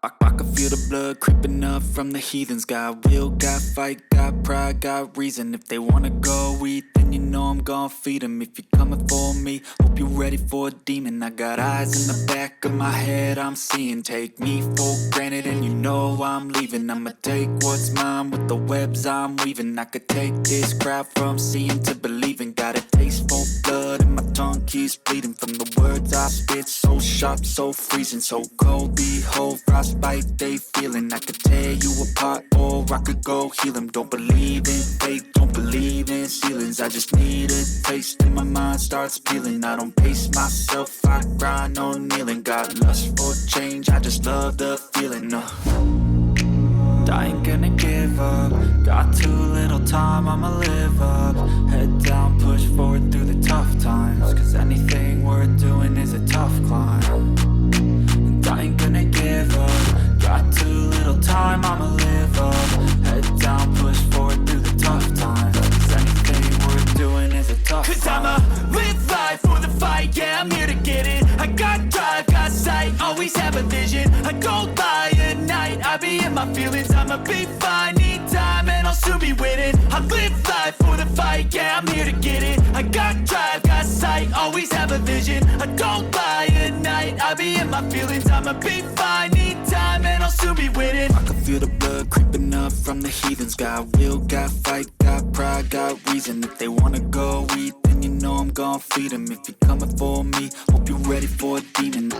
I can feel the blood creeping up from the heathens. Got will, got fight, got pride, got reason. If they wanna go eat, then you know I'm gon' feed them. If you're coming for me, hope you're ready for a demon. I got eyes in the back of my head, I'm seeing. Take me for granted and you know I'm leaving. I'ma take what's mine with the webs I'm weaving. I could take this crowd from seeing to believing. Got a taste for blood and my tongue keeps bleeding. From the words I spit, so sharp, so freezing, so cold. Behold, frostbite they feeling. I could tear you apart or I could go heal them. Don't believe in fate, don't believe in ceilings. I just need a taste and my mind starts peeling. I don't pace myself, I grind on kneeling. Got lust for change, I just love the feeling. I ain't gonna give up. Got too little time, I'ma live up. Head down, push forward through the tough times. Cause anything worth doing is a tough climb. And I ain't gonna give up. Got too little time, I'ma live up. Head down, push forward through the tough times. Cause anything worth doing is a tough climb. Cause I'ma live life for the fight, yeah, I'm here to get it. I got drive, got sight, always have a vision. I don't lie at night, I be in my feelings. I'ma be fine, need time and I'll soon be winning. I live life for the fight, yeah, I'm here to get it. I got drive, got sight, always have a vision. I don't lie at night, I be in my feelings. I'ma be fine, need time and I'll soon be winning. I can feel the blood creeping up from the heathens. Got will, got fight, got pride, got reason. If they wanna go eat, then you know I'm gon' feed them. If you're coming for me, hope you're ready for a demon.